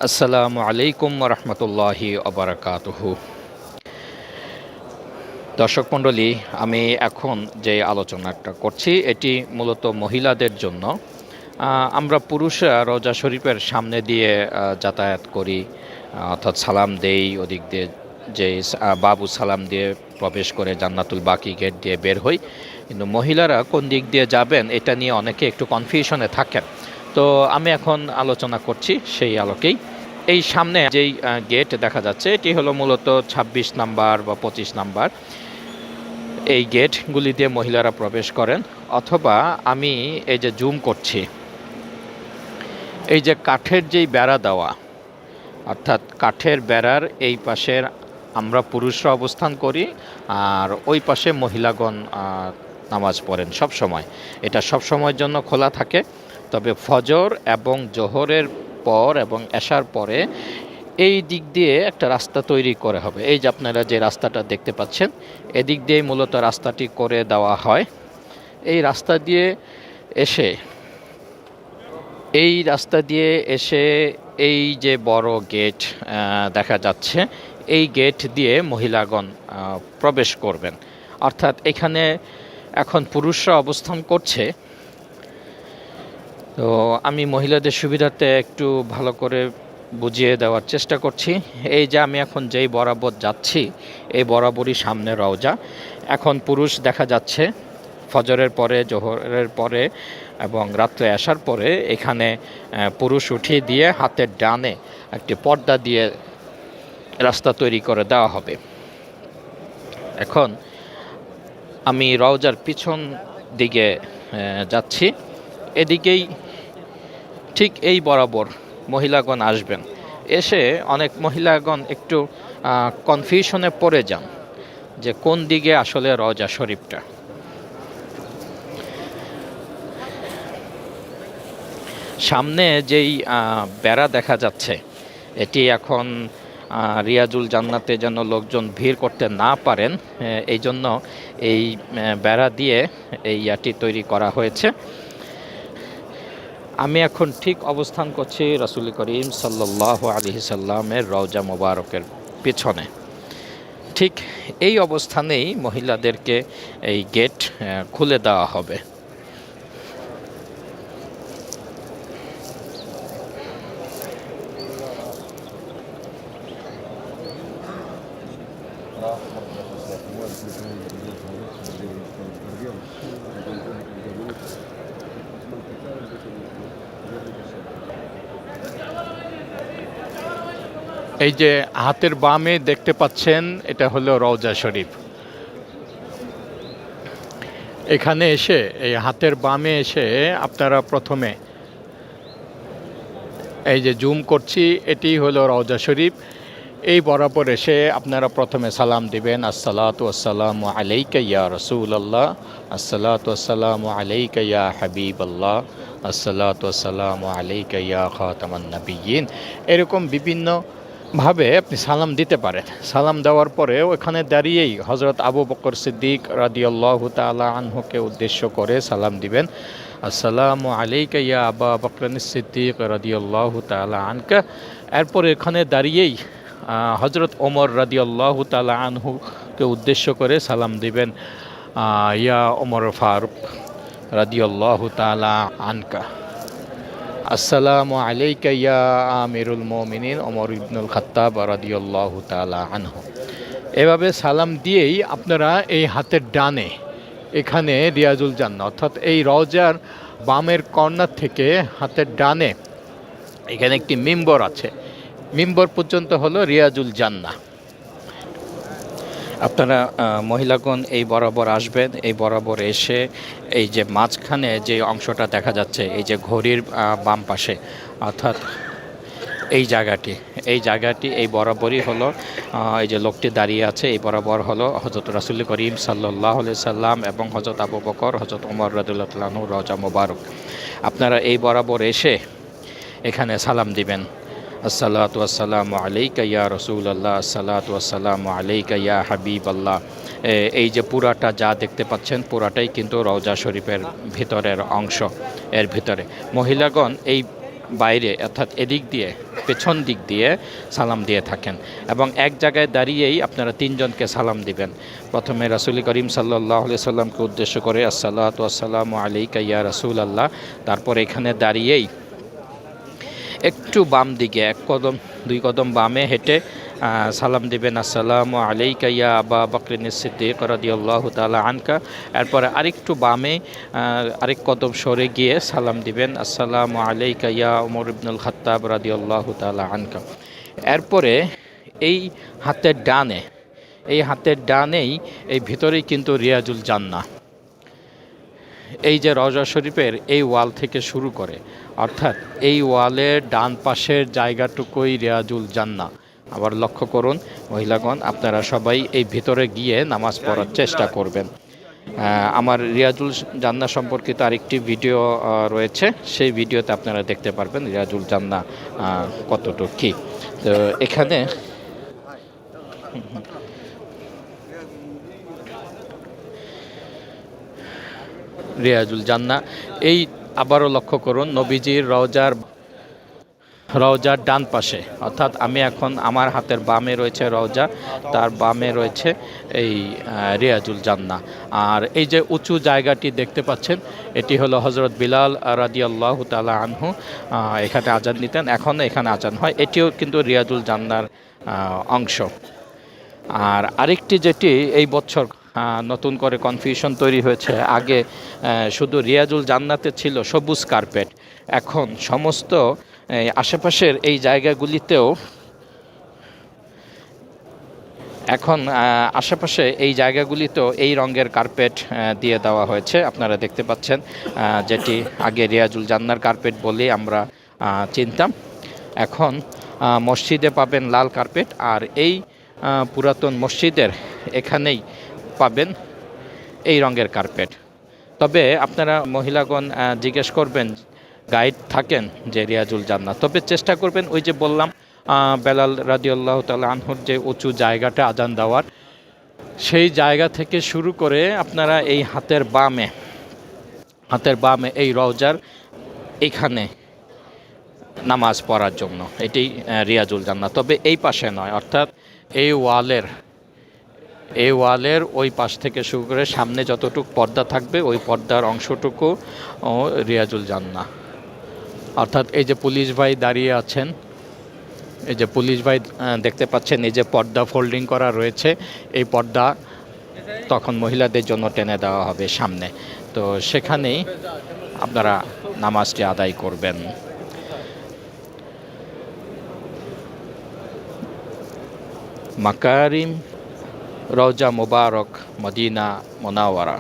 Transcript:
আসসালামু আলাইকুম রহমতুল্লাহি আবরাকাতুহু। দর্শক মণ্ডলী, আমি এখন যে আলোচনাটা করছি এটি মূলত মহিলাদের জন্য। আমরা পুরুষরা রওজা শরীফের সামনে দিয়ে যাতায়াত করি, অর্থাৎ সালাম দেই, ওদিক দিয়ে যে বাবু সালাম দিয়ে প্রবেশ করে জান্নাতুল বাকি গেট দিয়ে বের হই। কিন্তু মহিলারা কোন দিক দিয়ে যাবেন এটা নিয়ে অনেকে একটু কনফিউশনে থাকেন। তো আমি এখন আলোচনা করছি সেই আলোকেই। এই সামনে যেই গেট দেখা যাচ্ছে এটি হলো মূলত ২৬ নাম্বার বা ২৫ নাম্বার। এই গেটগুলি দিয়ে মহিলারা প্রবেশ করেন, অথবা আমি এই যে জুম করছি, এই যে কাঠের যেই বেড়া দেওয়া, অর্থাৎ কাঠের বেড়ার এই পাশের আমরা পুরুষরা অবস্থান করি, আর ওই পাশে মহিলাগণ নামাজ পড়েন সব সময়। এটা সব সময়ের জন্য খোলা থাকে, তবে ফজর এবং জোহরের পর এবং এশার পরে এই দিক দিয়ে একটা রাস্তা তৈরি করে হবে। এই যে আপনারা যে রাস্তাটা দেখতে পাচ্ছেন, এদিক দিয়েই মূলত রাস্তাটি করে দেওয়া হয়। এই রাস্তা দিয়ে এসে এই যে বড় গেট দেখা যাচ্ছে, এই গেট দিয়ে মহিলাগণ প্রবেশ করবেন। অর্থাৎ এখানে এখন পুরুষরা অবস্থান করছে। তো আমি মহিলাদের সুবিধার্থে একটু ভালো করে বুঝিয়ে দেওয়ার চেষ্টা করছি। এই যে আমি এখন যেই বরাবর যাচ্ছি, এই বরাবরই সামনে রওজা। এখন পুরুষ দেখা যাচ্ছে ফজরের পরে, জোহরের পরে এবং রাত্রে আসার পরে এখানে পুরুষ উঠিয়ে দিয়ে হাতের ডানে একটি পর্দা দিয়ে রাস্তা তৈরি করে দেওয়া হবে। এখন আমি রওজার পিছন দিকে যাচ্ছি, এদিকেই ঠিক এই বরাবর মহিলাগণ আসবেন। এসে অনেক মহিলাগণ একটু কনফিউশনে পড়ে যান যে কোন দিকে আসলে রওজা শরীফটা। সামনে যেই বেড়া দেখা যাচ্ছে, এটি এখন রিয়াজুল জান্নাতে যেন লোকজন ভিড় করতে না পারেন, এই জন্য এই বেড়া দিয়ে এই ইয়াটি তৈরি করা হয়েছে। আমি এখন ঠিক অবস্থান করছি রাসূল করিম সাল্লাল্লাহু আলাইহি সাল্লামের রওজা মোবারকের পিছনে। ঠিক এই অবস্থানেই মহিলাদেরকে এই গেট খুলে দেওয়া হবে। এই যে হাতের বামে দেখতে পাচ্ছেন, এটা হলো রওজা শরীফ। এখানে এসে এই হাতের বামে এসে আপনারা প্রথমে এই যে জুম করছি, এটি হলো রওজা শরীফ। এই বরাবর এসে আপনারা প্রথমে সালাম দিবেন, আসসালাতু আসসালামু আলাইকা ইয়া রাসূলুল্লাহ, আসসালাতু আসসালামু আলাইকা ইয়া হাবিবাল্লাহ, আসসালাতু আসসালামু আলাইকা ইয়া খাতামান নাবিয়্যিন। এরকম বিভিন্নভাবে আপনি সালাম দিতে পারেন। সালাম দেওয়ার পরে ওখানে দাঁড়িয়েই হযরত আবু বকর সিদ্দিক রাদিয়াল্লাহু তাআলা আনহুকে উদ্দেশ্য করে সালাম দিবেন, আসসালামু আলাইকা ইয়া আবা বকর সিদ্দিক রাদিয়াল্লাহু তাআলা আনকা। এরপর এখানে দাঁড়িয়েই হজরত ওমর রাদিয়াল্লাহু তাআলা আনহুকে উদ্দেশ্য করে সালাম দিবেন, ইয়া ওমর ফারুক রাদিয়াল্লাহু তাআলা আনকা, আসসালামু আলাইকা ইয়া আমিরুল মুমিনিন ওমর ইবনুল খাত্তাব রাদিয়াল্লাহু তাআলা আনহু। এভাবে সালাম দিয়েই আপনারা এই হাতের ডানে এখানে রিয়াজুল জান্নাহ, অর্থাৎ এই রওজার বামের কর্নার থেকে হাতের ডানে এখানে একটি মিম্বর আছে, মিম্বর পর্যন্ত হলো রিয়াজুল জান্নাহ। আপনারা মহিলাগণ এই বরাবর আসবেন। এই বরাবর এসে এই যে মাঝখানে যে অংশটা দেখা যাচ্ছে, এই যে ঘড়ির বাম পাশে, অর্থাৎ এই জায়গাটি এই বরাবরই হলো, এই যে লোকটি দাঁড়িয়ে আছে এই বরাবর হলো হযরত রাসূল করিম সাল্লাল্লাহু আলাইহি সাল্লাম এবং হযরত আবু বকর, হযরত ওমর রাদিয়াল্লাহু তাআলা আনহু রওজা মোবারক। আপনারা এই বরাবর এসে এখানে সালাম দিবেন, আসসালাতু আসসালামু আলাইকা ইয়া রাসূলুল্লাহ, আসসালাতু আসসালামু আলাইকা ইয়া হাবিবাল্লাহ। এই যে পুরাটা যা দেখতে পাচ্ছেন, পুরাটাই কিন্তু রওজা শরীফের ভিতরের অংশ। এর ভিতরে মহিলাগণ এই বাইরে অর্থাৎ এদিক দিয়ে পেছন দিক দিয়ে সালাম দিয়ে থাকেন এবং এক জায়গায় দাঁড়িয়েই আপনারা তিনজনকে সালাম দিবেন। প্রথমে রাসূল করিম সাল্লাল্লাহু আলাইহি সাল্লামকে উদ্দেশ্য করে আসসালাতু ওয়াসসালামু আলাইকা ইয়া রাসূলাল্লাহ, তারপর এখানে দাঁড়িয়েই একটু বাম দিকে এক কদম দুই কদম বামে হেঁটে সালাম দিবেন আসসালামু আলাইকা ইয়া আবা বকরিন সিদ্দিক রাদিয়াল্লাহু তাআলা আনকা। এরপরে আরেকটু বামে আরেক কদম সরে গিয়ে সালাম দিবেন আসসালামু আলাইকা ইয়া ওমর ইবনুল খাত্তাব রাদিয়াল্লাহু তাআলা আনকা। এরপরে এই হাতের ডানেই এই ভিতরেই কিন্তু রিয়াজুল জান্নাহ, এই যে রওজা শরীফের এই ওয়াল থেকে শুরু করে, অর্থাৎ এই ওয়ালের ডান পাশের জায়গাটুকুই রিয়াজুল জান্নাহ। আবার লক্ষ্য করুন মহিলাগণ, আপনারা সবাই এই ভিতরে গিয়ে নামাজ পড়ার চেষ্টা করবেন। আমার রিয়াজুল জান্নাহ সম্পর্কিত আরেকটি ভিডিও রয়েছে, সেই ভিডিওতে আপনারা দেখতে পারবেন রিয়াজুল জান্নাহ কতটুকু কী। তো এখানে রিয়াজুল জান্নাহ, এই আবারও লক্ষ্য করুন নবীজির রওজার ডান পাশে, অর্থাৎ আমি এখন আমার হাতের বামে রয়েছে রওজা, তার বামে রয়েছে এই রিয়াজুল জান্নাহ। আর এই যে উঁচু জায়গাটি দেখতে পাচ্ছেন, এটি হলো হযরত বিলাল রাদিয়াল্লাহু তাআলা আনহু এখানে আজান দিতেন, এখনও এখানে আজান হয়, এটিও কিন্তু রিয়াজুল জান্নাহর অংশ। আর আরেকটি যেটি এই বছর নতুন করে কনফিউশন তৈরি হয়েছে, আগে শুধু রিয়াজুল জান্নাতে ছিল সবুজ কার্পেট, এখন সমস্ত আশেপাশের এই জায়গাগুলিতেও আশেপাশে এই জায়গাগুলিতেও এই রঙের কার্পেট দিয়ে দেওয়া হয়েছে। আপনারা দেখতে পাচ্ছেন, যেটি আগে রিয়াজুল জান্নার কার্পেট বলেই আমরা চিনতাম, এখন মসজিদে পাবেন লাল কার্পেট, আর এই পুরাতন মসজিদের এখানেই পাবেন এই রঙের কার্পেট। তবে আপনারা মহিলাগণ জিজ্ঞেস করবেন, গাইড থাকেন যে রিয়াজুল জান্নাহ, তবে চেষ্টা করবেন ওই যে বললাম বেলাল রাদিয়াল্লাহু তাআলা আনহুর যে উঁচু জায়গাটা আজান দেওয়ার, সেই জায়গা থেকে শুরু করে আপনারা এই হাতের বামে এই রওজার এখানে নামাজ পড়ার জন্য, এটি রিয়াজুল জান্নাহ। তবে এই পাশে নয়, অর্থাৎ এই ওয়ালের ওই পাশ থেকে শুরু করে সামনে যতটুকু পর্দা থাকবে ওই পর্দার অংশটুকু রিয়াজুল জান্নাহ। অর্থাৎ এই যে পুলিশ ভাই দাঁড়িয়ে আছেন, এই যে পুলিশ ভাই দেখতে পাচ্ছেন, এই যে পর্দা ফোল্ডিং করা রয়েছে, এই পর্দা তখন মহিলাদের জন্য টেনে দেওয়া হবে সামনে, তো সেখানেই আপনারা নামাজটি আদায় করবেন। মাকারিম রওজা মুবারক মদিনা মুনাওয়ারা।